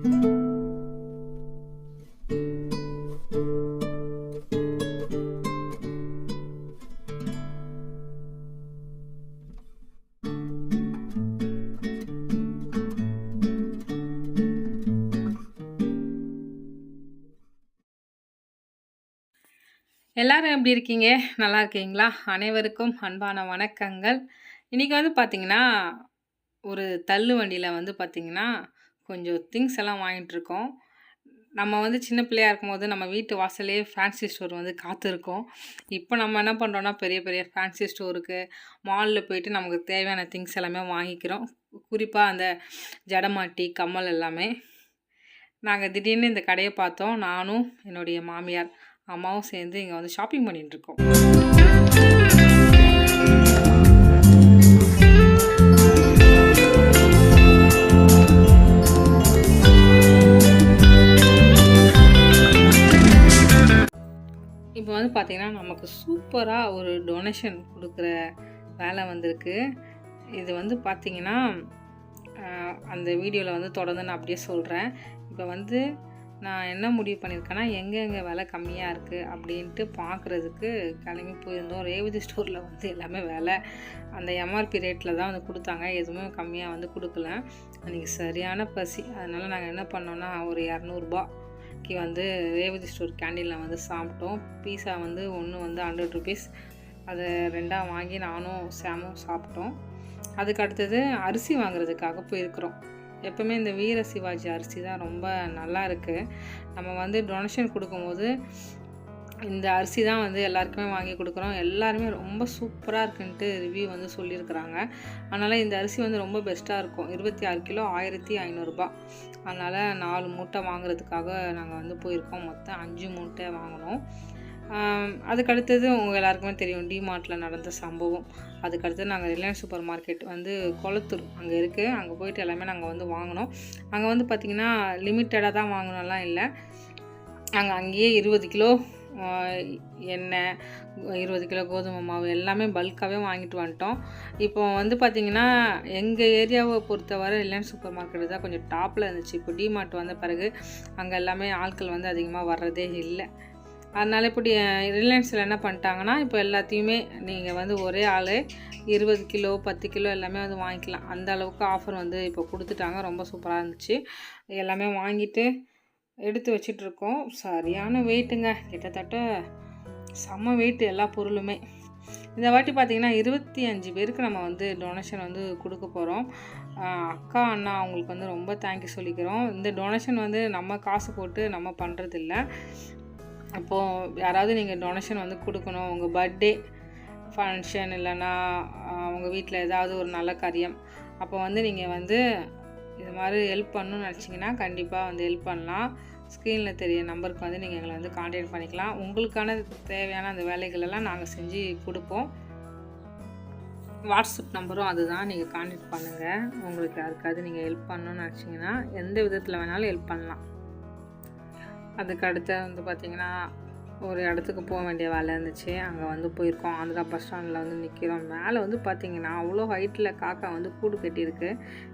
எல்லாரும் எப்படி இருக்கீங்க? நல்லா இருக்கீங்களா? அனைவருக்கும் அன்பான வணக்கங்கள். இன்னைக்கு வந்து பார்த்தீங்கன்னா, ஒரு தள்ளு வண்டியில வந்து பார்த்தீங்கன்னா, கொஞ்சம் திங்ஸ் எல்லாம் வாங்கிட்டுருக்கோம். நம்ம வந்து சின்ன பிள்ளையா இருக்கும்போது நம்ம வீட்டு வாசல்லயே ஃபேன்சி ஸ்டோர் வந்து காத்திருக்கும். இப்போ நம்ம என்ன பண்ணுறோம்னா, பெரிய பெரிய ஃபேன்சி ஸ்டோருக்கு, மால்ல போயிட்டு நமக்கு தேவையான திங்ஸ் எல்லாமே வாங்கிக்கிறோம். குறிப்பா அந்த ஜடமாட்டி, கம்மல் எல்லாமே. நாங்க திடீர்னு இந்த கடைய பார்த்தோம். நானும், என்னுடைய மாமியார், அம்மாவும் சேர்ந்து இங்க வந்து ஷாப்பிங் பண்ணிட்டுருக்கோம். இப்போ வந்து பார்த்தீங்கன்னா, நமக்கு சூப்பரா ஒரு டொனேஷன் குடுக்குற வேலை வந்திருக்கு. இது வந்து பார்த்தீங்கன்னா, அந்த வீடியோல வந்து தொடர்ந்து நான் அப்படியே சொல்றேன். இப்போ வந்து நான் என்ன முடிவு பண்ணியிருக்கேன்னா, எங்கெங்கே விலை கம்மியாக இருக்குது அப்படின்ட்டு பார்க்குறதுக்கு கிளம்பி போயிருந்தோம். ரேவதி ஸ்டோரில் வந்து எல்லாமே விலை அந்த எம்ஆர்பி ரேட்டில் தான் வந்து கொடுத்தாங்க. எதுவுமே கம்மியாக வந்து கொடுக்கல. அன்றைக்கி சரியான பசி. அதனால் நாங்கள் என்ன பண்ணோன்னா, ஒரு ₹200க்கு வந்து ரேவதி ஸ்டோர் கேண்டீனில் வந்து சாப்பிட்டோம். பீஸா வந்து ஒன்று வந்து ₹100. அதை 2ஆக வாங்கி நானும் சாமும் சாப்பிட்டோம். அதுக்கு அடுத்தது அரிசி வாங்குறதுக்காக போயிருக்கிறோம். எப்போவுமே இந்த வீர சிவாஜி அரிசி தான் ரொம்ப நல்லா இருக்குது. நம்ம வந்து டொனேஷன் கொடுக்கும்போது இந்த அரிசி தான் வந்து எல்லாருக்குமே வாங்கி கொடுக்குறோம். எல்லாருமே ரொம்ப சூப்பராக இருக்குன்ட்டு ரிவ்யூ வந்து சொல்லியிருக்கிறாங்க. அதனால் இந்த அரிசி வந்து ரொம்ப பெஸ்ட்டாக இருக்கும். 26 கிலோ ₹1500. அதனால் 4 மூட்டை வாங்குறதுக்காக நாங்கள் வந்து போயிருக்கோம். மொத்தம் 5 மூட்டை வாங்கினோம். அதுக்கடுத்தது உங்கள் எல்லாருக்குமே தெரியும், டிமார்ட்டில் நடந்த சம்பவம். அதுக்கடுத்து நாங்கள் ரிலையன்ஸ் சூப்பர் மார்க்கெட் வந்து கொளத்தூர் அங்கே இருக்குது. அங்கே போயிட்டு எல்லாமே நாங்கள் வந்து வாங்கினோம். அங்கே வந்து பார்த்திங்கன்னா லிமிட்டடாக தான் வாங்கினோம்லாம் இல்லை. நாங்கள் அங்கேயே 20 கிலோ எண்ணெய், 20 கிலோ கோதுமை மாவு எல்லாமே பல்காகவே வாங்கிட்டு வந்துட்டோம். இப்போ வந்து பார்த்திங்கன்னா, எங்கள் ஏரியாவை பொறுத்தவரை ரிலையன்ஸ் சூப்பர் மார்க்கெட்டு தான் கொஞ்சம் டாப்பில் இருந்துச்சு. இப்போ டிமார்ட் வந்த பிறகு அங்கே எல்லாமே ஆட்கள் வந்து அதிகமாக வர்றதே இல்லை. அதனால் இப்போ ரிலையன்ஸில் என்ன பண்ணிட்டாங்கன்னா, இப்போ எல்லாத்தையுமே நீங்கள் வந்து ஒரே ஆள் 20 கிலோ 10 கிலோ எல்லாமே வந்து வாங்கிக்கலாம். அந்த அளவுக்கு ஆஃபர் வந்து இப்போ கொடுத்துட்டாங்க. ரொம்ப சூப்பராக இருந்துச்சு. எல்லாமே வாங்கிட்டு எடுத்து வச்சிட்ருக்கோம். சரியான வெயிட்டுங்க, கிட்டத்தட்ட செம்ம வெயிட்டு எல்லா பொருளுமே. இந்த வாட்டி பார்த்திங்கன்னா 25 பேருக்கு நம்ம வந்து டொனேஷன் வந்து கொடுக்க போகிறோம். அக்கா, அண்ணா அவங்களுக்கு வந்து ரொம்ப தேங்க்யூ சொல்லிக்கிறோம். இந்த டொனேஷன் வந்து நம்ம காசு போட்டு நம்ம பண்ணுறதில்ல. அப்போது யாராவது நீங்கள் டொனேஷன் வந்து கொடுக்கணும், உங்கள் பர்த்டே ஃபங்க்ஷன் இல்லைன்னா உங்கள் வீட்டில் ஏதாவது ஒரு நல்ல காரியம், அப்போ வந்து நீங்கள் வந்து இது மாதிரி ஹெல்ப் பண்ணணும்னு நினச்சிங்கன்னா கண்டிப்பாக வந்து ஹெல்ப் பண்ணலாம். ஸ்க்ரீனில் தெரிய நம்பருக்கு வந்து நீங்கள் எங்களை வந்து கான்டாக்ட் பண்ணிக்கலாம். உங்களுக்கான தேவையான அந்த வேலைகளெல்லாம் நாங்கள் செஞ்சு கொடுப்போம். வாட்ஸ்அப் நம்பரும் அதுதான், நீங்கள் கான்டாக்ட் பண்ணுங்கள். உங்களுக்கு யாருக்காவது நீங்கள் ஹெல்ப் பண்ணணும்னு நினச்சிங்கன்னா எந்த விதத்தில் வேணாலும் ஹெல்ப் பண்ணலாம். அதுக்கு அடுத்து வந்து பார்த்திங்கன்னா, ஒரு இடத்துக்கு போக வேண்டிய வேலை இருந்துச்சு. அங்கே வந்து போயிருக்கோம். ஆந்திரா பஸ் ஸ்டாண்டில் வந்து நிற்கிறோம். மேலே வந்து பார்த்திங்கன்னா அவ்வளோ ஹைட்டில் காக்கா வந்து கூடு கட்டியிருக்கு.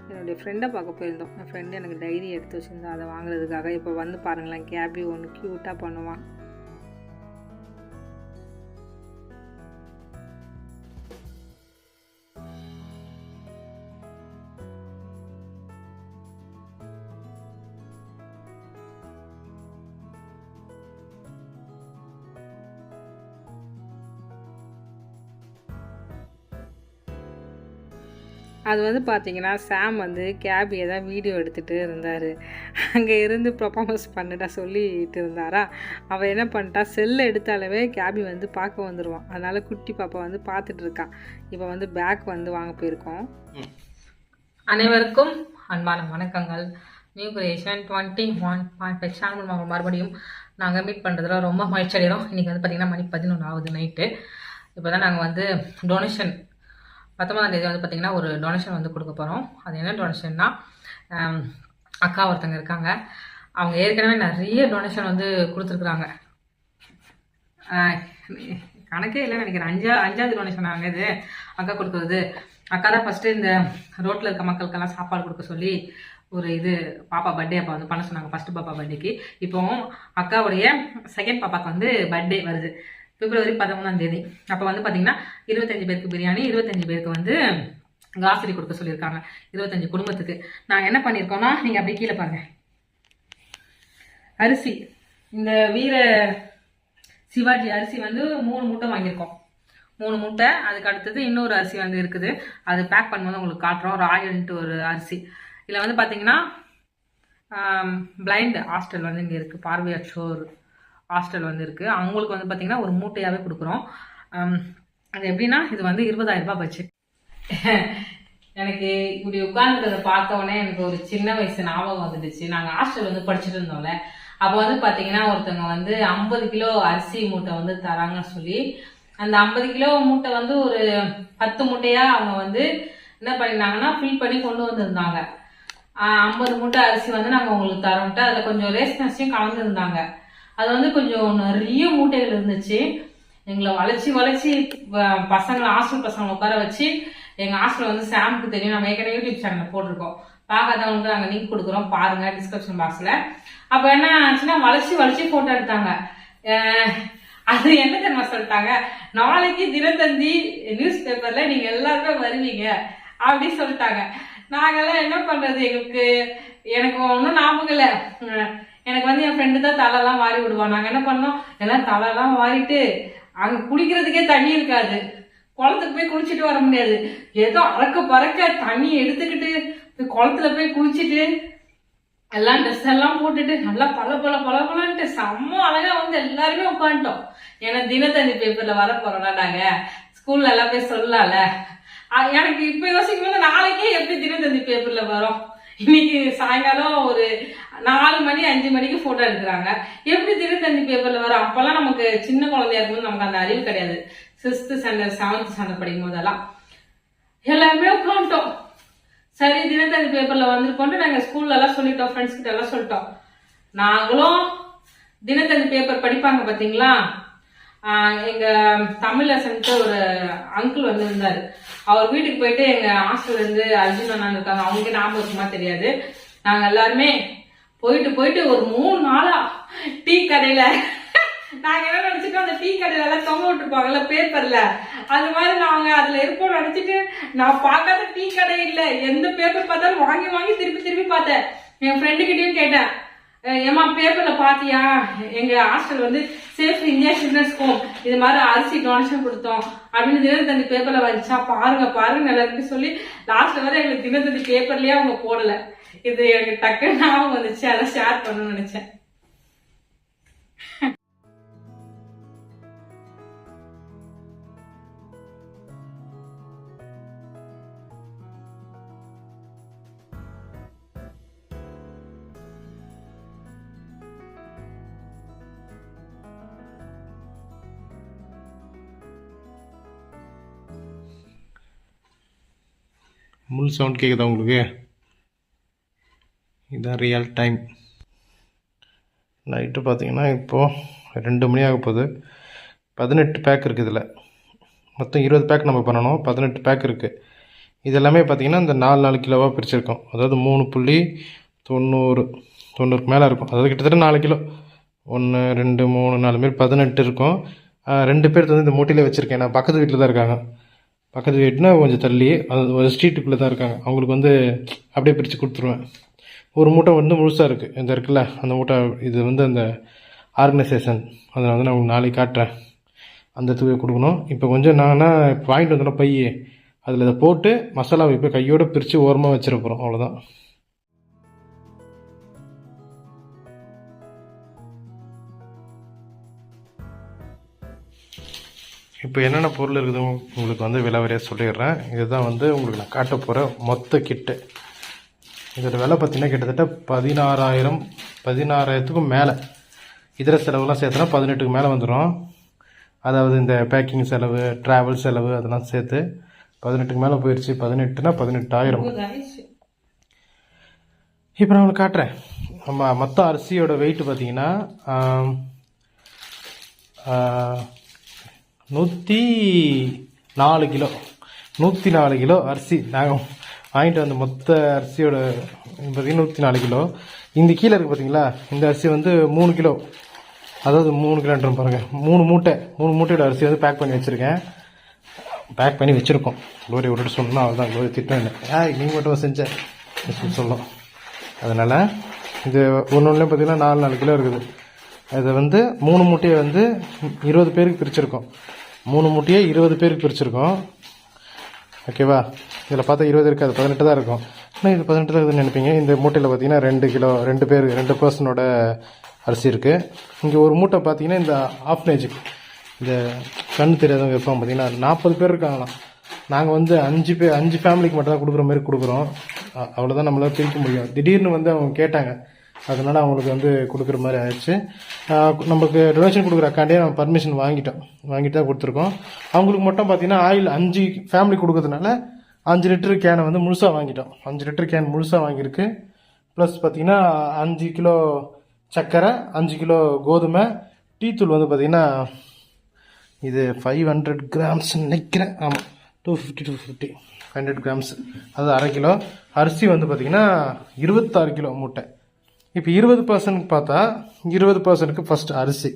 என்னுடைய ஃப்ரெண்டை பார்க்க போயிருந்தோம். என் ஃப்ரெண்டு எனக்கு டைரி எடுத்து வச்சுருந்தா, அதை வாங்குறதுக்காக. இப்போ வந்து பாருங்களேன், கேபி ஒன்று க்யூட்டாக பண்ணுவான். அது வந்து பார்த்திங்கன்னா, சாம் வந்து கேபியை தான் வீடியோ எடுத்துகிட்டு இருந்தார். அங்கே இருந்து ப்ரொஃபார்மன்ஸ் பண்ணிட்டா சொல்லிட்டு இருந்தாரா. அவள் என்ன பண்ணிட்டா, செல்லை எடுத்தாலவே கேபி வந்து பார்க்க வந்துடுவான். அதனால் குட்டி பாப்பா வந்து பார்த்துட்ருக்கான். இப்போ வந்து பேக் வந்து வாங்க போயிருக்கோம். அனைவருக்கும் அன்பான வணக்கங்கள். நியூ கிரியேஷன் 21.5 சேனல் மறுபடியும் நாங்கள் மீட் பண்ணுறதுல ரொம்ப மகிழ்ச்சி அடைகிறோம். இன்றைக்கி வந்து பார்த்திங்கன்னா மணி 11 ஆகுது நைட்டு. இப்போ தான் நாங்கள் வந்து டொனேஷன் 19ஆம் தேதி வந்து பார்த்திங்கன்னா ஒரு டொனேஷன் வந்து கொடுக்க போகிறோம். அது என்ன டொனேஷன்னா, அக்கா ஒருத்தங்க இருக்காங்க. அவங்க ஏற்கனவே நிறைய டொனேஷன் வந்து கொடுத்துருக்குறாங்க. கணக்கே இல்லைன்னு நினைக்கிறேன். அஞ்சாவது டொனேஷன் நாங்கள் இது அக்கா கொடுக்குறது. அக்கா தான் ஃபஸ்ட்டு இந்த ரோட்டில் இருக்க மக்களுக்கெல்லாம் சாப்பாடு கொடுக்க சொல்லி ஒரு இது பாப்பா பர்த்டே அப்போ வந்து பண்ண சொன்னாங்க, ஃபர்ஸ்ட் பாப்பா பர்த்டேக்கு. இப்போ அக்காவுடைய செகண்ட் பாப்பாக்கு வந்து பர்த்டே வருது பிப்ரவரி 13ஆம் தேதி. அப்போ வந்து பார்த்தீங்கன்னா 25 பேருக்கு பிரியாணி, 25 பேருக்கு வந்து காசரி கொடுக்க சொல்லியிருக்காங்க, 25 குடும்பத்துக்கு. நாங்கள் என்ன பண்ணியிருக்கோம்னா, நீங்கள் அப்படியே கீழே பாருங்க, அரிசி இந்த வீர சிவாஜி அரிசி வந்து 3 மூட்டை வாங்கியிருக்கோம், 3 மூட்டை. அதுக்கு அடுத்தது இன்னொரு அரிசி வந்து இருக்குது, அது பேக் பண்ணும்போது உங்களுக்கு காட்டுறோம். ராயல்ன்ட்டு ஒரு அரிசி. இதில் வந்து பார்த்தீங்கன்னா பிளைண்ட் ஹாஸ்டல் வந்து இங்கே இருக்குது, பார்வையற்றோர் ஹாஸ்டல் வந்து இருக்குது. அவங்களுக்கு வந்து பார்த்தீங்கன்னா ஒரு மூட்டையாகவே கொடுக்குறோம். அது எப்படின்னா, இது வந்து 20,000 ரூபாய் பட்ஜெட். எனக்கு இப்படி உட்கார்ந்துக்கிறத பார்த்தோன்னே எனக்கு ஒரு சின்ன வயசு ஞாபகம் வந்துடுச்சு. நாங்கள் ஹாஸ்டல் வந்து படிச்சுட்டு இருந்தோம்ல, அப்போ வந்து பார்த்தீங்கன்னா ஒருத்தவங்க வந்து 50 கிலோ அரிசி மூட்டை வந்து தராங்கன்னு சொல்லி, அந்த 50 கிலோ மூட்டை வந்து ஒரு 10 மூட்டையா அவங்க வந்து என்ன பண்ணிருந்தாங்கன்னா ஃபில் பண்ணி கொண்டு வந்திருந்தாங்க. 50 மூட்டை அரிசி வந்து நாங்கள் உங்களுக்கு தரோம்ட்டு அதில் கொஞ்சம் ரேஷன் அரிசியும் கலந்துருந்தாங்க. அது வந்து கொஞ்சம் நிறைய மூட்டைகள் இருந்துச்சு. எங்களை வளைச்சி பசங்களை ஹாஸ்டல் பசங்களை உட்கார வச்சு, எங்கள் ஹாஸ்டல் வந்து சாமுக்கு தெரியும், நம்ம ஏற்கனவே யூடியூப் சேனலில் போட்டிருக்கோம், பார்க்காதவங்களுக்கு நாங்கள் லிங்க் கொடுக்குறோம், பாருங்க டிஸ்கிரிப்ஷன் பாக்ஸில். அப்போ என்ன ஆச்சுன்னா வளைச்சி ஃபோட்டோ எடுத்தாங்க. அது என்ன தெரியுமா சொல்லிட்டாங்க, நாளைக்கு தினத்தந்தி நியூஸ் பேப்பரில் நீங்கள் எல்லாருமே வருவீங்க அப்படின்னு சொல்லிட்டாங்க. நாங்கெல்லாம் என்ன பண்ணுறது, எனக்கு ஒன்றும் ஞாபகம் இல்லை. எனக்கு வந்து என் ஃப்ரெண்டு தான் தலைலாம் வாரி விடுவான். நாங்கள் என்ன பண்ணோம், எல்லாம் தலைலாம் வாரிட்டு அங்கே குளிக்கிறதுக்கே தண்ணி இருக்காது, குளத்துக்கு போய் குளிச்சுட்டு வர முடியாது, ஏதோ அறக்க பறக்க தண்ணி எடுத்துக்கிட்டு குளத்துல போய் குளிச்சுட்டு எல்லாம் ட்ரெஸ் எல்லாம் போட்டுட்டு நல்லா பலன்ட்டு செம்ம அழகா வந்து எல்லாருமே உட்காந்துட்டோம். ஏன்னா தினத்தந்தி பேப்பர்ல வர போறோம்னா நாங்க ஸ்கூல்ல எல்லாம் போய் சொல்லலாம்ல. எனக்கு இப்ப யோசிக்கும் போது நாளைக்கே எப்படி தினத்தந்தி பேப்பர்ல வரும், இன்னைக்கு சாயங்காலம் ஒரு 4 மணி 5 மணிக்கு போட்டோ எடுக்கிறாங்க, எப்படி தினத்தந்தி பேப்பர்ல வரும்? அப்பெல்லாம் நமக்கு சின்ன குழந்தையா இருக்கும்போது நமக்கு அந்த அறிவு கிடையாது. 6th ஸ்டாண்டர்ட் 7th ஸ்டாண்டர்ட் படிக்கும் போதெல்லாம் எல்லாருமே உட்காந்துட்டோம். சரி தினத்தந்தி பேப்பர்ல வந்துருக்கோன்னு நாங்க ஸ்கூல்ல எல்லாம் சொல்லிட்டோம், ஃப்ரெண்ட்ஸ் கிட்ட எல்லாம் சொல்லிட்டோம். நாங்களும் தினத்தந்தி பேப்பர் படிப்பாங்க பாத்தீங்களா, எங்க தமிழரசன்ட்டு ஒரு அங்கிள் வந்து இருந்தாரு, அவர் வீட்டுக்கு போயிட்டு எங்க ஹாஸ்டல்ல இருந்து அர்ஜுன் அண்ணா இருக்காங்க, அவங்களுக்கு ஞாபகம் இருக்குமா தெரியாது, நாங்க எல்லாருமே போயிட்டு ஒரு 3 நாளா டீ கடையில நாங்க என்ன நினைச்சிட்டோம், அந்த டீ கடையில எல்லாம் தொங்க விட்டுருப்பாங்கல்ல பேப்பர்ல, அது மாதிரி நாங்க அதுல இருப்போம் நினைச்சிட்டு, நான் பார்க்காத டீ கடை இல்ல, எந்த பேப்பர் பார்த்தாலும் வாங்கி திருப்பி பார்த்தேன். என் ஃப்ரெண்டு கிட்டயும் கேட்டேன், ஏமா பேப்பர்ல பாத்தியா, எங்க ஹாஸ்டல் வந்து சேஃப் இந்தியா சில்ட்ரன்ஸ் ஹோம் இது மாதிரி அரிசி டொனேஷன் கொடுத்தோம் அப்படின்னு தினத்தந்தி பேப்பர்ல வந்துச்சா, பாருங்க எல்லாருக்கும் சொல்லி லாஸ்ட்ல வரை எங்களுக்கு தினத்தந்தி பேப்பர்லயே அவங்க போடல. இது எனக்கு டக்குன்னு ஞாபகம் வந்துச்சு, அதை ஷேர் பண்ணணும்னு நினைச்சேன். முள் சவுண்ட் கேட்குதா உங்களுக்கு? இதுதான் ரியல் டைம். நைட்டு பார்த்தீங்கன்னா இப்போது 2 மணி ஆக போகுது. 18 பேக் இருக்குது. இதில் மொத்தம் 20 பேக் நம்ம பண்ணணும், 18 பேக் இருக்குது. இது எல்லாமே பார்த்திங்கன்னா இந்த 4 கிலோவாக பிரிச்சிருக்கோம். அதாவது 3.90 மேலே இருக்கும். அதாவது கிட்டத்தட்ட 4 கிலோ, 1 2 3 4 மாரி 18 இருக்கும். 2 பேர் வந்து இந்த மூட்டையிலே வச்சுருக்கேன். நான் பக்கத்து வீட்டில் தான் இருக்காங்க. பக்கத்து வீட்டுனா கொஞ்சம் தள்ளி, அது ஒரு ஸ்ட்ரீட்டுக்குள்ளே தான் இருக்காங்க. அவங்களுக்கு வந்து அப்படியே பிரித்து கொடுத்துருவேன். ஒரு மூட்டை வந்து முழுசாக இருக்குது, இந்த இருக்குல்ல அந்த மூட்டை. இது வந்து அந்த ஆர்கனைசேஷன், அதை வந்து நான் உங்களுக்கு நாளைக்கு காட்டுறேன். அந்த இடத்துக்கு கொடுக்கணும். இப்போ கொஞ்சம் நாங்கன்னா இப்போ வாங்கிட்டு வந்தோம் பை, அதில் இதை போட்டு மசாலாவை இப்போ கையோடு பிரித்து ஓரமாக வச்சிட போகிறோம், அவ்வளோதான். இப்போ என்னென்ன பொருள் இருக்குது உங்களுக்கு வந்து விலை சொல்லிடுறேன். இதுதான் வந்து உங்களுக்கு நான் காட்ட போகிற மொத்த கிட்டு. இதோட விலை பார்த்தீங்கன்னா கிட்டத்தட்ட 16,000க்கும் மேலே. இதர செலவுலாம் சேர்த்துனா 18க்கு மேலே வந்துடும். அதாவது இந்த பேக்கிங் செலவு, ட்ராவல் செலவு அதெல்லாம் சேர்த்து 18க்கு மேலே போயிடுச்சு. 18னா 18,000. இப்போ நான் உங்களுக்கு காட்டுறேன். மொத்த அரிசியோட வெயிட் பார்த்தீங்கன்னா 104 கிலோ. 104 கிலோ அரிசி நாங்கள் வாங்கிட்டு வந்த மொத்த அரிசியோட பார்த்தீங்கன்னா 104 கிலோ. இந்த கீழே இருக்குது பார்த்தீங்களா, இந்த அரிசி வந்து 3 கிலோ, அதாவது 3 கிலோன்ற பாருங்கள், 3 மூட்டையோட அரிசி வந்து பேக் பண்ணி வச்சுருக்கேன். பேக் பண்ணி வச்சுருக்கோம். க்ளோரி விட்டுட்டு சொல்லணும், அவ்வளோதான். க்ளோரி திட்டம் இல்லை, நீங்கள் மட்டும் செஞ்சேன் சொல்லணும். அதனால் இது ஒன்றுலேயும் பார்த்தீங்கன்னா 4 கிலோ இருக்குது. இதை வந்து 3 மூட்டையை வந்து 20 பேருக்கு பிரிச்சுருக்கோம். 3 மூட்டையை 20 பேருக்கு பிரிச்சுருக்கோம். ஓகேவா? இதில் பார்த்தா 20 இருக்காது, 18 தான் இருக்கும். ஆனால் இது 18 தான் இருக்குதுன்னு நினைப்பீங்க. இந்த மூட்டையில் பார்த்தீங்கன்னா 2 கிலோ, 2 பர்சனோட அரிசி இருக்குது. இங்கே ஒரு மூட்டை பார்த்தீங்கன்னா இந்த ஆஃப்னேஜ், இந்த கண்ணு தெரியாதவங்க இருப்பாங்க பார்த்தீங்கன்னா 40 பேர் இருக்காங்களாம். நாங்கள் வந்து 5 ஃபேமிலிக்கு மட்டும் தான் கொடுக்குற மாதிரி கொடுக்குறோம். அவ்வளோதான் நம்மளால் பிரிக்க முடியும். திடீர்னு வந்து அவங்க கேட்டாங்க, அதனால் அவங்களுக்கு வந்து கொடுக்குற மாதிரி ஆயிடுச்சு. நமக்கு டொனேஷன் கொடுக்குற அக்காண்டே நம்ம பர்மிஷன் வாங்கிட்டு தான் கொடுத்துருக்கோம். அவங்களுக்கு மட்டும் பார்த்தீங்கன்னா ஆயில் 5 ஃபேமிலி கொடுக்கறதுனால 5 லிட்டர் கேனை வந்து முழுசாக வாங்கிட்டோம். 5 லிட்டர் கேன் முழுசாக வாங்கியிருக்கு. ப்ளஸ் பார்த்தீங்கன்னா 5 கிலோ சர்க்கரை, 5 கிலோ கோதுமை, டீ தூள் வந்து பார்த்தீங்கன்னா இது 500 கிராம்ஸ் நினைக்கிறேன். ஆமாம், 250 500 கிராம்ஸ், அது அரை கிலோ. அரிசி வந்து பார்த்தீங்கன்னா 26 கிலோ மூட்டை. இப்போ 20% பார்த்தா 20%க்கு ஃபஸ்ட் அரிசி,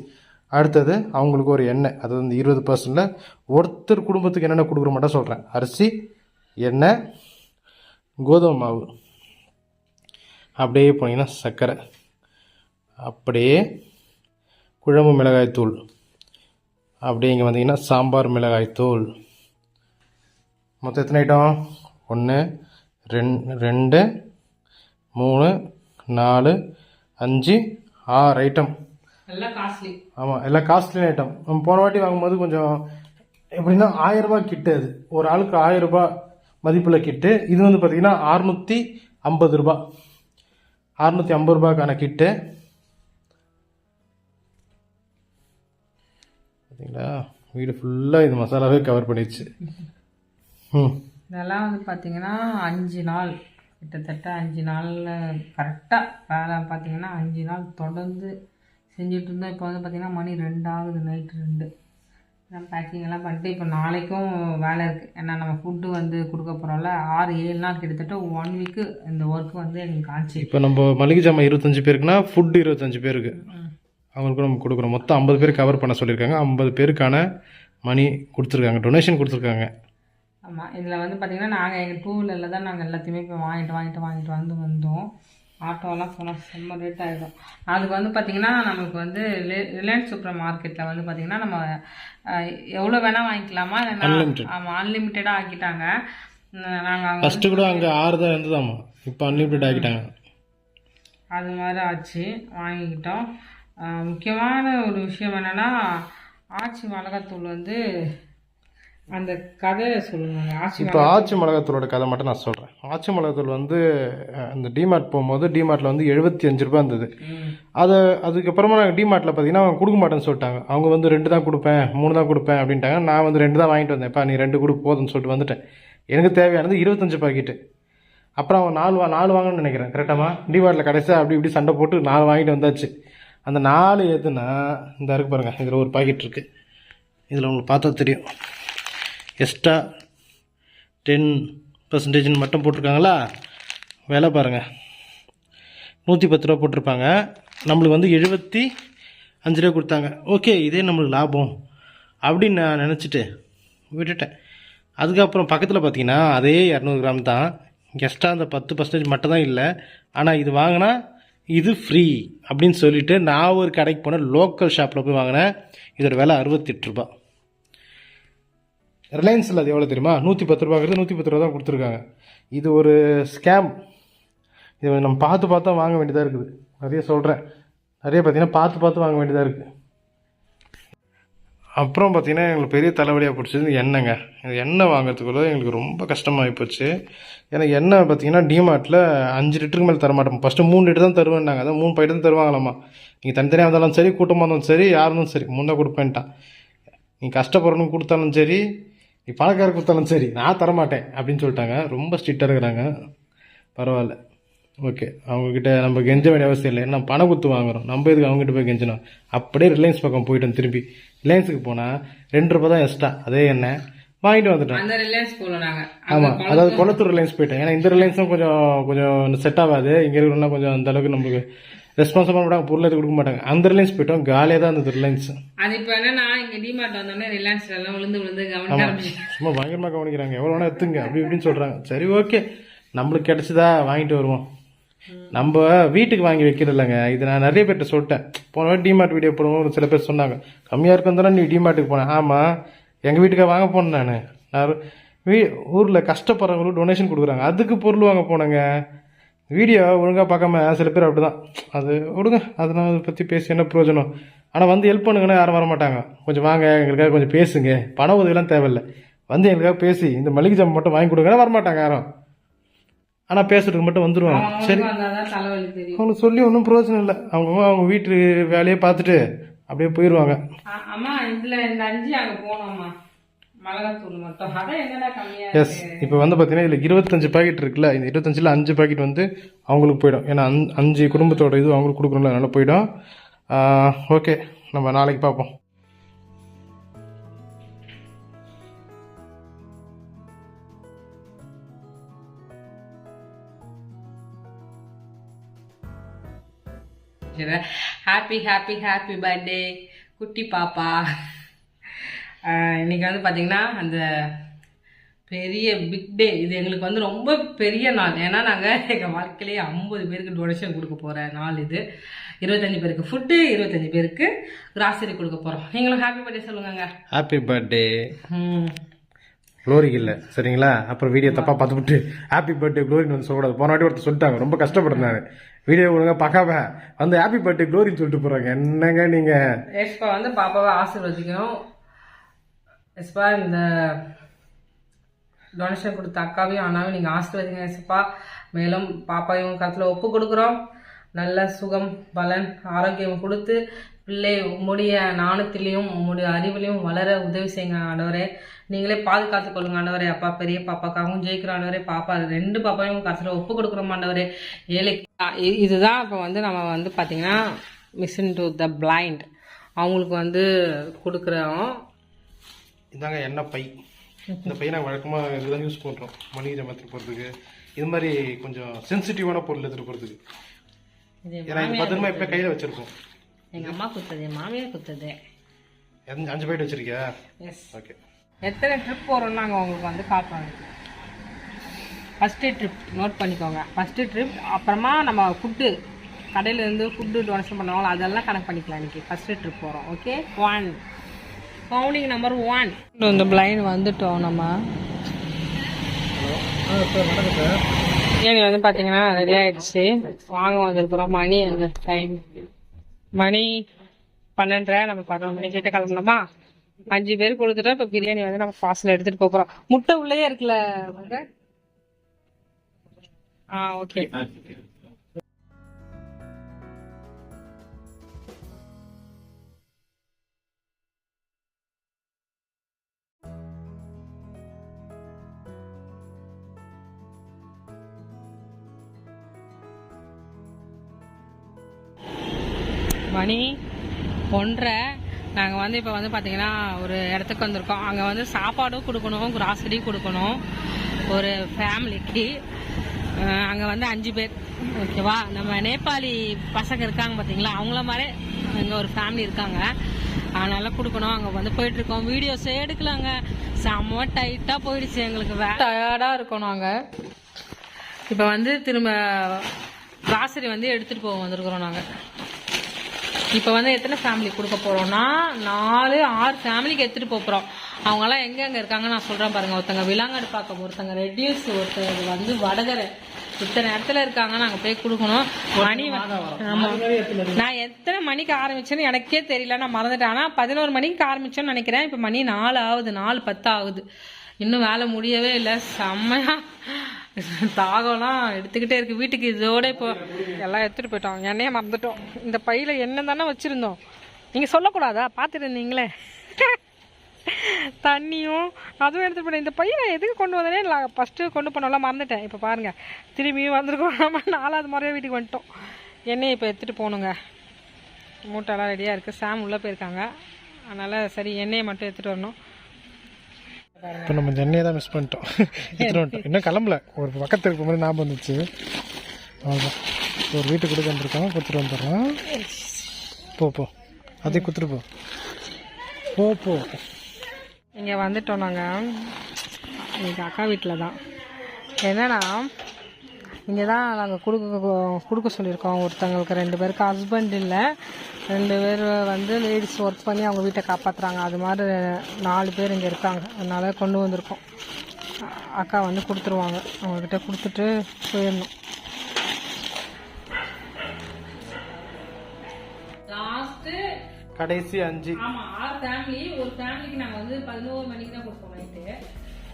அடுத்தது அவங்களுக்கு ஒரு எண்ணெய். அதாவது இந்த 20%ல் ஒருத்தர் குடும்பத்துக்கு என்னென்ன கொடுக்குற மட்டும் சொல்கிறேன். அரிசி, எண்ணெய், கோதுமை மாவு, அப்படியே போனீங்கன்னா சர்க்கரை, அப்படியே குழம்பு மிளகாய் தூள், அப்படியே இங்கே வந்தீங்கன்னா சாம்பார் மிளகாய் தூள். மொத்தம் எத்தனை ஐட்டம்? 1 2 3 4 5 6 ஐட்டம். எல்லாம் காஸ்ட்லி. ஆமாம், எல்லாம் காஸ்ட்லி ஐட்டம். நம்ம போன வாட்டி வாங்கும்போது கொஞ்சம் எப்படின்னா 1000 ரூபாய் கிட்டு, அது ஒரு ஆளுக்கு 1000 ரூபாய் மதிப்பில் கிட்டு. இது வந்து பார்த்தீங்கன்னா 650 ரூபாய், 650 ரூபாய்க்கான கிட்டு. பார்த்தீங்களா, வீடு ஃபுல்லாக இது மசாலாவே கவர் பண்ணிடுச்சு. இதெல்லாம் வந்து பார்த்தீங்கன்னா 5 நாள், கிட்டத்தட்ட 5 நாளில் கரெக்டாக வேலை பார்த்தீங்கன்னா 5 நாள் தொடர்ந்து செஞ்சுட்டு இருந்தோம். இப்போ வந்து பார்த்திங்கன்னா மணி 2 ஆகுது, நைட்டு 2. நான் பேக்கிங் எல்லாம் பண்ணிட்டு இப்போ நாளைக்கும் வேலை இருக்குது. ஏன்னா நம்ம ஃபுட்டு வந்து கொடுக்க போகிறோம்ல, 6-7 நாள், கிட்டத்தட்ட 1 வீக்கு இந்த ஒர்க் வந்து எங்களுக்கு ஆச்சு. இப்போ நம்ம மளிகை ஜாமான் 25 பேருக்குன்னா ஃபுட்டு 25 பேருக்கு அவங்களுக்கும் நம்ம கொடுக்குறோம். மொத்தம் 50 பேர் கவர் பண்ண சொல்லியிருக்காங்க. 50 பேருக்கான மணி கொடுத்துருக்காங்க, டொனேஷன் கொடுத்துருக்காங்க. ஆமாம், இதில் வந்து பார்த்திங்கன்னா நாங்கள் எங்கள் 2 வீலரில் தான் நாங்கள் எல்லாத்தையுமே இப்போ வாங்கிட்டு வந்தோம். ஆட்டோலாம் போனால் செம்ம ரேட் ஆகிடும். அதுக்கு வந்து பார்த்திங்கன்னா நமக்கு வந்து ரிலையன்ஸ் சூப்பர் மார்க்கெட்டில் வந்து பார்த்திங்கன்னா நம்ம எவ்வளோ வேணால் வாங்கிக்கலாமா, ஆமாம் அன்லிமிட்டடாக ஆக்கிட்டாங்க. நாங்கள் ஃபஸ்ட்டு கூட அங்கே 6 தான் இருந்ததாம்மா, இப்போ அன்லிமிட்டட் ஆக்கிட்டாங்க. அது மாதிரி ஆச்சு, வாங்கிக்கிட்டோம். முக்கியமான ஒரு விஷயம் என்னென்னா, ஆச்சி மிளகாத்தூள் வந்து அந்த கதை சொல்லுங்க. இப்போ ஆச்சி மிளகாத்தூளோட கதை மட்டும் நான் சொல்கிறேன். ஆச்சி மிளகாத்தூள் வந்து அந்த டிமார்ட் போகும்போது டிமார்ட்டில் வந்து 75 ரூபா இருந்தது. அதுக்கப்புறமா நாங்கள் டிமார்ட்டில் பார்த்தீங்கன்னா அவங்க கொடுக்க மாட்டேன்னு சொல்லிட்டாங்க. அவங்க வந்து 2 தான் கொடுப்பேன், 3 தான் கொடுப்பேன் அப்படின்ட்டாங்க. நான் வந்து 2 தான் வாங்கிட்டு வந்தேன். இப்போ நீ 2 கொடுக்க போதுன்னு சொல்லிட்டு வந்துட்டேன். எனக்கு தேவையானது 25 பாக்கெட்டு. அப்புறம் அவன் 4 வாங்கணும்னு நினைக்கிறேன் கரெக்டாமா. டிமார்ட்டில் கடைசியாக அப்படி இப்படி சண்டை போட்டு 4 வாங்கிட்டு வந்தாச்சு. அந்த 4 எதுனா இந்த இருக்கு பாருங்கள், இதில் ஒரு பாக்கெட் இருக்குது. இதில் உங்களுக்கு பார்த்தா தெரியும், எக்ஸ்ட்ரா 10% மட்டும் போட்டிருக்காங்களா. விலை பாருங்கள், 110 ரூபா போட்டிருப்பாங்க. நம்மளுக்கு வந்து 75 ரூபா கொடுத்தாங்க. ஓகே, இதே நம்மளுக்கு லாபம் அப்படின்னு நான் நினச்சிட்டு விட்டுட்டேன். அதுக்கப்புறம் பக்கத்தில் பார்த்தீங்கன்னா அதே 200 கிராம் தான், எக்ஸ்ட்ரா அந்த 10% மட்டும் தான் இல்லை. ஆனால் இது வாங்கினா இது ஃப்ரீ அப்படின்னு சொல்லிவிட்டு நான் ஒரு கடைக்கு போனேன், லோக்கல் ஷாப்பில் போய் வாங்கினேன். இதோட விலை 68 ரூபா. ரிலையன்ஸில் அது எவ்வளோ தெரியுமா? 110 ரூபாங்கிறது 110 ரூபா தான் கொடுத்துருக்காங்க. இது ஒரு ஸ்கேம். இது நம்ம பார்த்து வாங்க வேண்டியதாக இருக்குது. நிறைய சொல்கிறேன், நிறைய பார்த்தீங்கன்னா பார்த்து வாங்க வேண்டியதாக இருக்குது. அப்புறம் பார்த்திங்கன்னா எங்களுக்கு பெரிய தலைவலியாக பிடிச்சது எண்ணெய்ங்க. இந்த எண்ணெய் வாங்குறதுக்குள்ள எங்களுக்கு ரொம்ப கஷ்டமாகி போச்சு. ஏன்னா எண்ணெய் பார்த்திங்கன்னா டிமார்ட்டில் 5 லிட்டருக்கு மேலே தரமாட்டோம். ஃபஸ்ட்டு 3 லிட்டர் தான் தருவேன்னாங்க. அதான் 3 பாக்கெட் தான் தருவாங்களாம்மா. நீங்கள் தனித்தனியாக வந்தாலும் சரி, கூட்டமாக இருந்தாலும் சரி, யாருந்தாலும் சரி 3 தான் கொடுப்பேன்ட்டான். நீ கஷ்டப்படுறவனுக்கு கொடுத்தாலும் சரி, நீ பணக்காரருக்கு கொடுத்தாலும் சரி, நான் தரமாட்டேன் அப்படின்னு சொல்லிட்டாங்க. ரொம்ப ஸ்ட்ரிக்டாக இருக்கிறாங்க. பரவாயில்ல, ஓகே, அவங்கக்கிட்ட நம்ம கெஞ்ச வேண்டிய அவசியம் இல்லை. ஏன்னா பணம் கொடுத்து வாங்குகிறோம், நம்ம எதுக்கு அவங்ககிட்ட போய் கெஞ்சணும். அப்படியே ரிலையன்ஸ் பக்கம் போயிட்டோம். திரும்பி ரிலையன்ஸுக்கு போனால் 2 ரூபா தான் எக்ஸ்ட்ரா. அதே எண்ணெய் வாங்கிட்டு வந்துட்டேன். அந்த ரிலையன்ஸ் போகல நாங்கள். ஆமாம், அதாவது கொளத்தூர் ரிலையன்ஸ் போயிட்டேன். ஏன்னா இந்த ரிலையன்ஸும் கொஞ்சம் செட் ஆகாது. இங்கே இருக்கிறோம்னா கொஞ்சம் அந்த அளவுக்கு நம்மளுக்கு ரெஸ்பான்சிபிள் மாட்டாங்க, பொருள் எதுவும் கொடுக்க மாட்டாங்க. அந்த ரிலையன்ஸ் போயிட்டோம், காலியாக தான் இருந்தது ரிலையன்ஸ். அது இப்போ என்னன்னா இங்கே டிமார்ட் வந்தோடனே ரிலையன்ஸ்ல எல்லாம் விழுந்து கவனிக்க ஆரம்பிச்சு. சும்மா பயங்கரமாக கவனிக்கிறாங்க, எவ்வளோ வேணா எடுத்துங்க அப்படி இப்படின்னு சொல்கிறாங்க. சரி ஓகே, நம்மளுக்கு கிடைச்சதா வாங்கிட்டு வருவோம். நம்ம வீட்டுக்கு வாங்கி வைக்கிறது இல்லைங்க. இது நான் நிறைய பேர்கிட்ட சொல்லிட்டேன். போன வாட்டி டிமார்ட் வீடியோ போடுவோம், சில பேர் சொன்னாங்க கம்மியாக இருக்குந்தானே நீ டிமார்ட்டுக்கு போனேன். ஆமாம், எங்கள் வீட்டுக்காக வாங்க போனேன். நான் ஊரில் கஷ்டப்படுறவங்களுக்கு டொனேஷன் கொடுக்குறாங்க, அதுக்கு பொருள் வாங்க போனேங்க. வீடியோ ஒழுங்காக பார்க்காம சில பேர் அப்படி தான். அது விடுங்க, அதனால் அதை பற்றி பேசி என்ன பிரயோஜனம். ஆனால் வந்து ஹெல்ப் பண்ணுங்கன்னா யாரும் வர மாட்டாங்க. கொஞ்சம் வாங்க, எங்களுக்காக கொஞ்சம் பேசுங்க, பண உதவிலாம் தேவையில்லை, வந்து எங்களுக்காக பேசி இந்த மளிகை ஜாமான் மட்டும் வாங்கி கொடுங்கன்னா வரமாட்டாங்க யாரும். ஆனால் பேசுறதுக்கு மட்டும் வந்துடுவாங்க. சரி, அவங்களுக்கு சொல்லி ஒன்றும் பிரயோஜனம் இல்லை. அவங்க வீட்டு வேலையை பார்த்துட்டு அப்படியே போயிடுவாங்க. அம்மா இதில் இந்த 5 அங்கே போனோம்மா, மிளகாத்தூள் மட்டும். அதான் என்னடா கம்மியாக. எஸ், இப்போ வந்து பார்த்தீங்கன்னா இதில் 25 பாக்கெட் இருக்குல்ல, இந்த 25ல் 5 பாக்கெட் வந்து அவங்களுக்கு போயிடும். ஏன்னா 5 குடும்பத்தோட இது அவங்களுக்கு கொடுக்குறோம்ல, அதனால போயிடும். ஓகே, நம்ம நாளைக்கு பார்ப்போம். ஹாப்பி ஹாப்பி ஹாப்பி பர்த்டே குட்டி பாப்பா. இன்னைக்கு வந்து பார்த்தீங்கன்னா அந்த பெரிய பிக் டே. இது எங்களுக்கு வந்து ரொம்ப பெரிய நாள். ஏன்னா நாங்கள் எங்கள் வாழ்க்கையிலேயே 50 பேருக்கு டொனேஷன் கொடுக்க போகிற நாள் இது. 25 பேருக்கு ஃபுட்டு, 25 பேருக்கு கிராசரி கொடுக்க போகிறோம். நீங்களும் ஹாப்பி பர்த்டே சொல்லுங்க. Happy birthday. க்ளோரிக்கு இல்லை சரிங்களா? அப்புறம் வீடியோ தப்பாக பார்த்துவிட்டு ஹாப்பி பர்த்டே க்ளோரின்னு வந்து சொல்லக்கூடாது. போன வாட்டி ஒருத்தர் சொல்லிட்டாங்க, ரொம்ப கஷ்டப்படுறேன் நான். வீடியோ ஒழுங்காக பார்க்காம வந்து ஹாப்பி பர்த்டே க்ளோரின்னு சொல்லிட்டு போகிறாங்க. என்னங்க நீங்கள்? எஸ்பா வந்து பாப்பாவை ஆசீர்வதிக்கணும். எஸ்பா இந்த டொனேஷன் கொடுத்த அக்காவையும் அண்ணாவையும் நீங்கள் ஆசீர்வதிங்க எஸ்பா. மேலும் பாப்பாவையும் கருத்தில் ஒப்பு கொடுக்குறோம். நல்ல சுகம் பலன் ஆரோக்கியம் கொடுத்து பிள்ளை உம்முடைய நாணத்திலையும் உம்முடைய அறிவிலையும் வளர உதவி செய்யுங்க ஆண்டவரே. நீங்களே பாதுகாத்துக் கொள்ளுங்க ஆண்டவரே. அப்பா பெரிய பாப்பாக்காகவும் ஜெயிக்கிற ஆண்டவரே. பாப்பா 2 பாப்பாவையும் கருத்தில் ஒப்பு கொடுக்குறோம் ஆண்டவரே. இதுதான் இப்போ வந்து நம்ம வந்து பார்த்தீங்கன்னா மிஷன் டு த பிளைண்ட் அவங்களுக்கு வந்து கொடுக்குறோம். இதாங்க எண்ணெய் பை. இந்த பையனை வழக்கமாக இதுதான் யூஸ் பண்ணுறோம் மளிகை ஜாமாத்துக்கு போகிறதுக்கு. இது மாதிரி கொஞ்சம் சென்சிட்டிவான பொருள் எடுத்துகிட்டு போகிறதுக்கு. ஏன்னா இது பத்திரமா எப்போ கையில் வச்சுருக்கோம். எங்கள் அம்மா கொடுத்தது, மாமியார் கொடுத்தது. 5 பாக்கெட் வச்சுருக்கியா? எஸ். ஓகே. எத்தனை ட்ரிப் போகிறோம்னு நாங்கள் உங்களுக்கு வந்து காட்டுறோம். ஃபஸ்ட்டு ட்ரிப் நோட் பண்ணிக்கோங்க. ஃபஸ்ட்டு ட்ரிப், அப்புறமா நம்ம ஃபுட்டு கடையிலேருந்து ஃபுட்டு டொனேஷன் பண்ணுவாங்களோ அதெல்லாம் கணக்கு பண்ணிக்கலாம். இன்றைக்கி ஃபஸ்ட்டு ட்ரிப் போகிறோம். Okay, 1 counting number 1. இந்த பிளைன் வந்துட்டோம் நம்ம. பிரியாணி வந்து பார்த்தீங்கன்னா ரெடி ஆகிடுச்சு. வாங்க வந்திருக்கிறோம். மணி அந்த டைம் மணி 12:30. நம்ம 11 மணி கிட்ட கிளம்பணுமா? 5 பேர் கொடுத்துட்டோம். இப்போ பிரியாணி வந்து நம்ம பார்சல் எடுத்துகிட்டு போகிறோம். முட்டை உள்ளே இருக்குல்ல. ஓகே. மணி 1:30. நாங்கள் வந்து இப்போ வந்து பார்த்தீங்கன்னா ஒரு இடத்துக்கு வந்திருக்கோம். அங்கே வந்து சாப்பாடும் கொடுக்கணும், கிராசரியும் கொடுக்கணும் ஒரு ஃபேமிலிக்கு. அங்கே வந்து 5 பேர். ஓகேவா? நம்ம நேபாளி பசங்க இருக்காங்க பார்த்தீங்களா, அவங்கள மாதிரி இங்கே ஒரு ஃபேமிலி இருக்காங்க. அதனால கொடுக்கணும். அங்கே வந்து போயிட்டுருக்கோம். வீடியோஸே எடுக்கலாங்க. செம்ம டைட்டாக போயிடுச்சு எங்களுக்கு. டயர்டாக இருக்கோம் நாங்கள். இப்போ வந்து திரும்ப கிராசரி வந்து எடுத்துகிட்டு போக வந்திருக்கிறோம் நாங்கள். இப்போ வந்து எத்தனை ஃபேமிலி கொடுக்க போகிறோம்னா 4-6 ஃபேமிலிக்கு எடுத்துகிட்டு போகிறோம். அவங்கெல்லாம் எங்கெங்கே இருக்காங்க நான் சொல்கிறேன் பாருங்கள். ஒருத்தங்க விலாங்காடு பார்க்க, ஒருத்தங்க ரெட்யூஸ், ஒருத்தர் வந்து வடகரை. இத்தனை இடத்துல இருக்காங்க. நாங்கள் போய் கொடுக்கணும். மணி நான் எத்தனை மணிக்கு ஆரம்பிச்சேன்னு எனக்கே தெரியல, நான் மறந்துட்டேன். ஆனால் 11 மணிக்கு ஆரம்பிச்சோன்னு நினைக்கிறேன். இப்போ மணி 4 ஆகுது, 4:10 ஆகுது. இன்னும் வேலை முடியவே இல்லை. செம்மையா தாகம்லாம் எடுத்துக்கிட்டே இருக்கு. வீட்டுக்கு இதோட இப்போ எல்லாம் எடுத்துகிட்டு போயிட்டோம். எண்ணெயே மறந்துட்டோம். இந்த பையில எண்ணெய் தானே வச்சுருந்தோம். நீங்கள் சொல்லக்கூடாதா? பார்த்துட்டு இருந்தீங்களே. தண்ணியும் அதுவும் எடுத்துகிட்டு போயிட்டேன். இந்த பையனை எதுக்கு கொண்டு வந்தேனே ஃபஸ்ட்டு கொண்டு போனோம்லாம் மறந்துட்டேன். இப்போ பாருங்கள், திரும்பியும் வந்திருக்கோம். நம்ம 4வது முறையாக வீட்டுக்கு வந்துட்டோம். எண்ணெயை இப்போ எடுத்துகிட்டு போகணுங்க. மூட்டைலாம் ரெடியாக இருக்குது. சாம் உள்ளே போயிருக்காங்க. அதனால் சரி எண்ணெயை மட்டும் எடுத்துகிட்டு வரணும். இப்போ நம்ம சென்னையை தான் மிஸ் பண்ணிட்டோம். வந்துட்டோம். இன்னும் கிளம்பல. ஒரு பக்கத்தில் இருக்கும் போது ஞாபகம் வந்துச்சு. அவ்வளோதான். ஒரு வீட்டுக்கு கொடுக்க வந்துருக்கோம். கொடுத்துட்டு வந்துடுறோம். போ அதே கொடுத்துட்டு போ. இங்கே வந்துட்டோம் நாங்கள். எங்கள் அக்கா வீட்டில் தான். என்னன்னா இங்கே தான் நாங்கள் கொடுக்க சொல்லியிருக்கோம். ஒருத்தவங்களுக்கு 2 பேருக்கு ஹஸ்பண்ட் இல்லை, 2 பேர் வந்து லேடிஸ் ஒர்க் பண்ணி அவங்க வீட்டை காப்பாற்றுறாங்க. அது மாதிரி 4 பேர் இங்கே இருக்காங்க. அதனால கொண்டு வந்திருக்கோம். அக்கா வந்து கொடுத்துருவாங்க. அவங்கக்கிட்ட கொடுத்துட்டு போயிடணும். லாஸ்ட்டு கடைசி 5. ஆமாம் 6 ஃபேமிலி. ஒரு ஃபேமிலிக்கு நாங்கள் வந்து 11 மணிக்கு தான் கொடுப்போம் நைட்டு.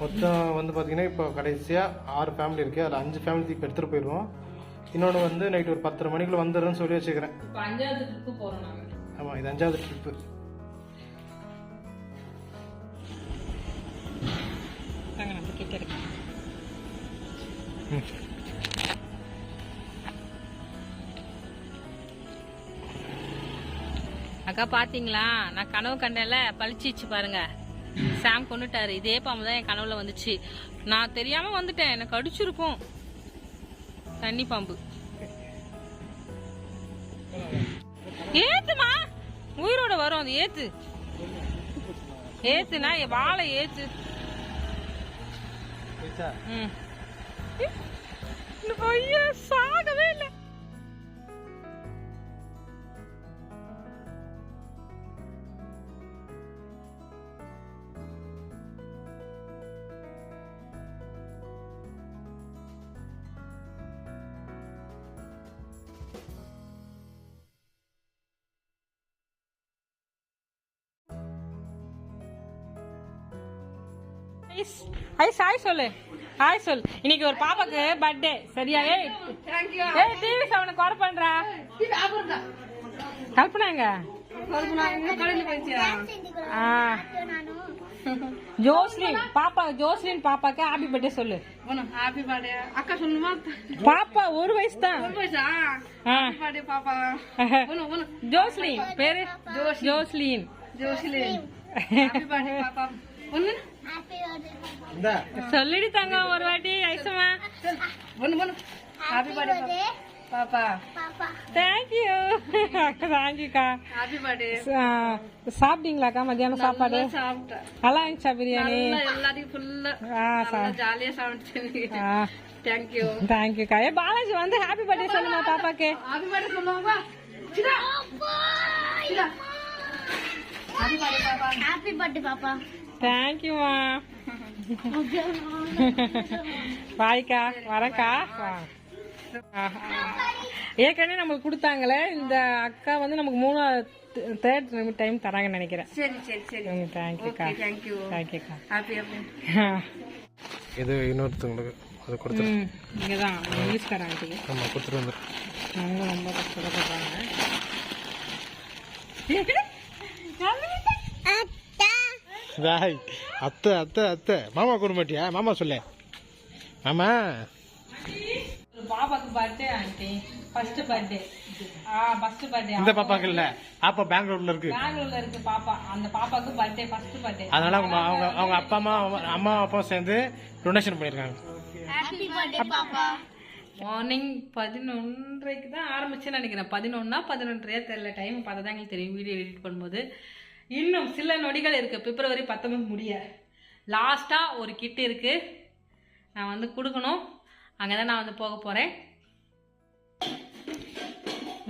மொத்தம் வந்து பார்த்தீங்கன்னா இப்போ கடைசியாக 6 ஃபேமிலி இருக்குது. அதில் 5 ஃபேமிலி இப்போ எடுத்துகிட்டு போயிடுவோம். இன்னொன்று வந்து நைட்டு ஒரு 10:30 மணிக்குள்ள வந்துடுறேன்னு சொல்லி வச்சுக்கிறேன். இப்போ 5வது ட்ரிப்பு போகிறோம் நாங்கள். ஆமாம், இது 5வது ட்ரிப்பு. நம்ம கிட்ட இருக்கோம். அக்கா பார்த்தீங்களா, நான் கனவு கண்டேன்ல, பழிச்சிச்சு பாருங்க. சாம் கொண்டுட்டாரு. இதே பாம்பு தான் என் கனவுல வந்துச்சு. நான் தெரியாம வந்துட்டேன். எனக்கு அடிச்சிருக்கும். தண்ணி பாம்பு. ஏத்துமா, உயிரோட வரும். அது ஏத்துனா வாழை ஏத்து. ஐயோ, சாகவே இல்லை. ஹாய் சொல்லு. ஹாய் சொல். இன்னைக்கு ஒரு பாப்பாக்கு பர்த்டே. சரியா? ஏய் டிவி சவுண்ட் குறை பண்றா. கல்பனாங்க ஜோஸ்லின் பாப்பாக்கு ஹாப்பி பர்த்டே சொல்லு. ஹாப்பி பர்த்டே அக்கா சொல்லுமா? பாப்பா 1 வயசு தான். ஜோஸ்லின் பேரு. ஜோஸ்லின். சொல்லிடு தாங்க ஒரு வாட்டி. ஐசமா ஹாப்பி பர்த்டே பாப்பா. தேங்க்யூ தேங்க்யூக்கா. Happy birthday. சாப்பிட்டீங்களாக்கா மத்தியானம் சாப்பாடு? சாப்பிட்டேன். நல்லா இருந்துச்சா பிரியாணி? எல்லாத்தையும் ஃபுல்லா ஜாலியா சாப்பிட்டு. தேங்க்யூ தேங்க்யூக்கா. ஏ பாலாஜி வந்து ஹாப்பி பர்த்டே சொல்லுமா பாப்பாக்கு. ஹாப்பி பர்த்டே சொல்லுவாங்க. ஹாப்பி பர்த்டே பாப்பா. தேங்க்யூமா. பாய்க்கா வரக்கா. ஏற்கனவே நமக்கு கொடுத்தாங்களே, இந்த அக்கா வந்து நமக்கு 3rd டைம் தராங்கன்னு நினைக்கிறேன். சரி சரி சரி. தேங்க்யூக்கா. தேங்க்யூக்கா. Happy happy. இது இன்னொருத்தவங்களுக்கு அது கொடுத்துரு. இங்கே தான் இங்கிலீஷ்காரங்க. ஆமாம், கொடுத்துட்டு வந்துரு. அவங்க ரொம்ப கஷ்டப்படுறாங்க. அத்தை அத்தை அத்தை மாமா கூட மாட்டியா? மாமா சொல்ல. மாமா பாப்பாக்கு பர்த்டே ஆண்டி. First birthday. இந்த பாப்பாக்கு இல்ல, பாப்பா பெங்களூர்ல இருக்கு. பாப்பா. அந்த பாப்பாக்கு பர்த்டே, ஃபர்ஸ்ட் பர்த்டே. அதனால அவங்க அப்பா அம்மா அப்பா சேர்ந்து டொனேஷன் பண்ணிருக்காங்க. ஹாப்பி பர்த்டே பாப்பா. மார்னிங் 11:30க்கு தான் ஆரம்பிச்சேன்னு நினைக்கிறேன். 11 11:30 தெரியல. டைம் பார்த்தா தான் எங்களுக்கு தெரியும் வீடியோ எடிட் பண்ணும்போது. இன்னும் சில நொடிகள் இருக்குது. பிப்ரவரி 19 முடிய. லாஸ்ட்டாக ஒரு கிட் இருக்குது. நான் வந்து கொடுக்கணும். அங்கே தான் நான் வந்து போக போகிறேன்.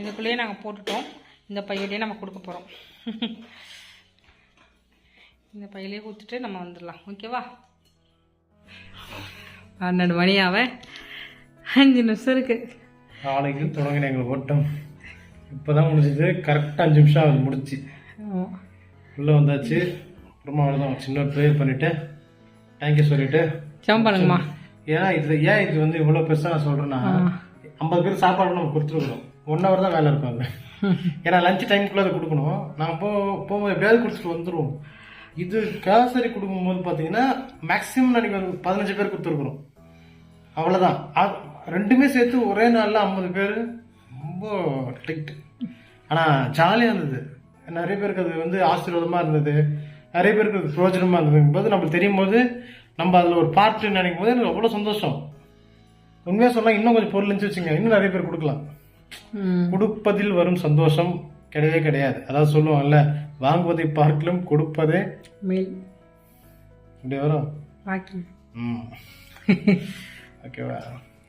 இதுக்குள்ளேயே நாங்கள் போட்டுட்டோம். இந்த பையிலேயே நம்ம கொடுக்க போகிறோம். இந்த பையிலே கொடுத்துட்டு நம்ம வந்துடலாம். ஓகேவா? 12 மணியாவே 5 நிமிஷம் இருக்குது. நாளைக்கு தொடங்கின எங்களுக்கு ஓட்டம் இப்போ தான் முடிஞ்சது. கரெக்டாக 5 நிமிஷம் அது முடிச்சு உள்ளே வந்தாச்சு. அப்புறமா அவ்வளோதான் சின்ன ப்ரேயர் பண்ணிவிட்டு தேங்க்யூ சொல்லிவிட்டு ஜெபம் பண்ணுங்கம்மா. ஏன்னா இது வந்து இவ்வளோ பெருசாக நான் சொல்கிறேன்னா, 50 பேர் சாப்பாடு நம்ம கொடுத்துருக்குறோம். 1 hour தான் வேலை இருக்கும். அது ஏன்னா லஞ்ச் டைமுக்குள்ளே அதை கொடுக்கணும். நாங்கள் போகும்போது எப்படியாவது கொடுத்துட்டு வந்துடுவோம். இது கேசரி கொடுக்கும்போது பார்த்தீங்கன்னா மேக்ஸிமம் நாளைக்கு ஒரு 15 பேர் கொடுத்துருக்குறோம். அவ்வளோதான். 2மே சேர்த்து ஒரே நாளில் 50 பேர். ரொம்ப ஸ்ட்ரிக்ட். ஆனால் ஜாலியாக இருந்தது. நிறைய பேருக்கு அது வந்து ஆசீர்வாதமாக இருந்தது. நிறைய பேருக்கு அது பிரயோஜனமாக இருந்ததுங்கும்போது நம்மளுக்கு தெரியும் போது நம்ம அதில் ஒரு பார்ட்டுன்னு நினைக்கும் போது எனக்கு அவ்வளோ சந்தோஷம். உண்மையாக சொன்னால் இன்னும் கொஞ்சம் பொருள் இருந்துச்சு வச்சுங்க, இன்னும் நிறைய பேர் கொடுக்கலாம். கொடுப்பதில் வரும் சந்தோஷம் கிடையவே கிடையாது. அதாவது சொல்லுவாங்கல்ல, வாங்குவதை பார்க்கலும் கொடுப்பதே மேல். இப்படி வரும். ம் ஓகேவா?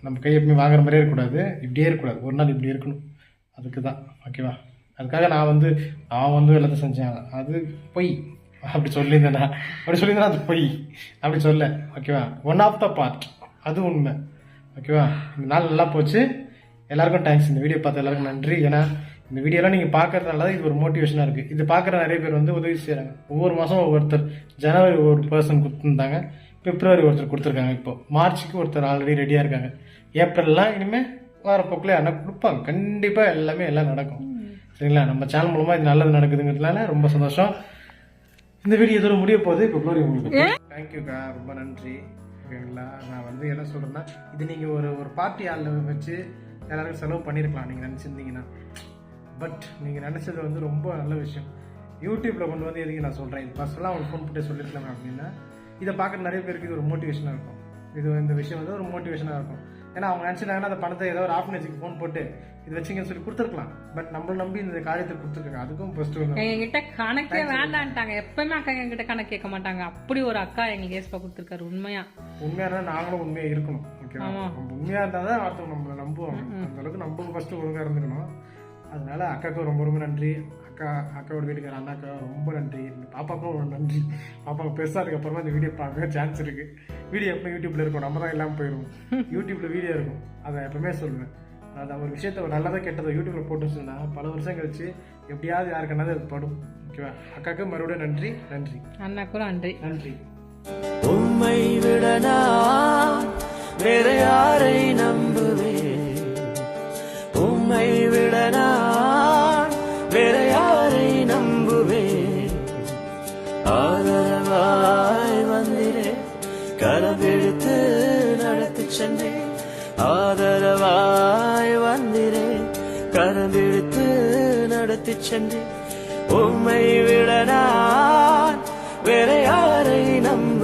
நம்ம கை எப்பவுமே வாங்குற மாதிரியே இருக்கக்கூடாது, இப்படியே இருக்கக்கூடாது, ஒரு நாள் இப்படி இருக்கணும். அதுக்கு தான் ஓகேவா? அதுக்காக நான் வந்து எல்லாத்தையும் செஞ்சேன், அது பொய் அப்படி சொல்லியிருந்தேன்னா அது பொய் அப்படி சொல்ல. ஓகேவா? ஒன் ஆஃப் த பார்ட், அது உண்மை. ஓகேவா? இந்த நாள் நல்லா போச்சு. எல்லாருக்கும் தேங்க்ஸ். இந்த வீடியோ பார்த்த எல்லாருக்கும் நன்றி. ஏன்னா இந்த வீடியோலாம் நீங்கள் பார்க்கறதுனால தான் இது ஒரு மோட்டிவேஷனாக இருக்குது. இது பார்க்குற நிறைய பேர் வந்து உதவி செய்கிறாங்க. ஒவ்வொரு மாதம் ஒவ்வொருத்தர், ஜனவரி ஒரு பர்சன் கொடுத்துருந்தாங்க, பிப்ரவரி ஒருத்தர் கொடுத்துருக்காங்க, இப்போ மார்ச்சுக்கு ஒருத்தர் ஆல்ரெடி ரெடியாக இருக்காங்க. ஏப்ரல்லாம் இனிமேல் வாரப்போக்கில் ஆனால் கொடுப்பாங்க. கண்டிப்பாக எல்லாம் நடக்கும். சரிங்களா? நம்ம சேனல் மூலமாக இது நல்லது நடக்குதுங்கிறதுனால ரொம்ப சந்தோஷம். இந்த வீடியோ இதோட முடிய போகுது. இப்போ க்ளோரி உங்களுக்கு தேங்க்யூக்கா, ரொம்ப நன்றி. ஓகேங்களா? நான் வந்து என்ன சொல்கிறேன்னா, இது நீங்கள் ஒரு பார்ட்டி ஆளில் வச்சு எல்லாருக்கும் செலவு பண்ணியிருக்கலாம் நீங்கள் நினச்சிருந்தீங்கன்னா. பட் நீங்கள் நினச்சது வந்து ரொம்ப நல்ல விஷயம். யூடியூப்பில் கொண்டு வந்து எதுக்கு நான் சொல்கிறேன், இது ஃபஸ்ட்டெல்லாம் அவங்க ஃபோன் போட்டு சொல்லியிருக்காங்க அப்படின்னா, இதை பார்க்குற நிறைய பேருக்கு இது ஒரு மோட்டிவேஷனாக இருக்கும். இந்த விஷயம் வந்து ஒரு மோட்டிவேஷனாக இருக்கும். ஏன்னா அவங்க நினச்சிட்டாங்கன்னா அந்த பணத்தை ஏதோ ஒரு ஆர்ஃபனேஜுக்கு ஃபோன் போட்டு இது வச்சிங்கன்னு சொல்லி கொடுத்துருக்கலாம். பட் நம்மள நம்பி இந்த காரியத்தை கொடுத்துருக்காங்க. அதுக்கும் ஃபர்ஸ்ட் எங்ககிட்ட கணக்கே வேண்டான்ட்டாங்க. எப்பவுமே அக்கா எங்ககிட்ட கணக்கு கேட்க மாட்டாங்க. அப்படி ஒரு அக்கா எங்களுக்கு ஏஸ்பா கொடுத்துருக்காரு. உண்மையா நாங்களும் உண்மையாக இருக்கணும். ஓகேவா? நம்ம உண்மையாக இருந்தால் தான் ஒருத்தவங்க நம்மளை நம்புவாங்க. அந்த அளவுக்கு நம்ம ஃபர்ஸ்ட் ஒழுங்காக இருந்துக்கணும். அதனால அக்காவுக்கு ரொம்ப ரொம்ப நன்றி. அக்காவோட வீட்டுக்கார அண்ணாக்கா ரொம்ப நன்றி. பாப்பாவுக்கும் ரொம்ப நன்றி. பாப்பாவுக்கு பெருசாக அதுக்கப்புறமா இந்த வீடியோ பார்க்க சான்ஸ் இருக்குது. வீடியோ எப்போ யூடியூப்பில் இருக்கும், நம்ம தான் இல்லாமல் போயிடுவோம். யூடியூப்பில் வீடியோ இருக்கும், அதை எப்பவுமே சொல்லுவேன். அது ஒரு விஷயத்த ஒரு நல்லதாக கெட்டதை யூடியூப்பில் போட்டு வச்சுருந்தா பல வருஷம் கழிச்சு எப்படியாவது யாருக்குனாலும் அது படும். ஓகேவா? அக்காவுக்கு மறுபடியும் நன்றி. அண்ணாக்கும் நன்றி. உம்மை விடனா வேற யாரை நம்புவேன்? உம்மை விடனா வேற யாரை நம்புவேன்? ஆதரவாய் வந்திரே, கரம்பிடித்து நடத்தி சென்றேன். ஆதரவாய் வந்திரே, கரம்பிடித்து நடத்தி சென்றேன். உம்மை விடனா வேற யாரை நம்ப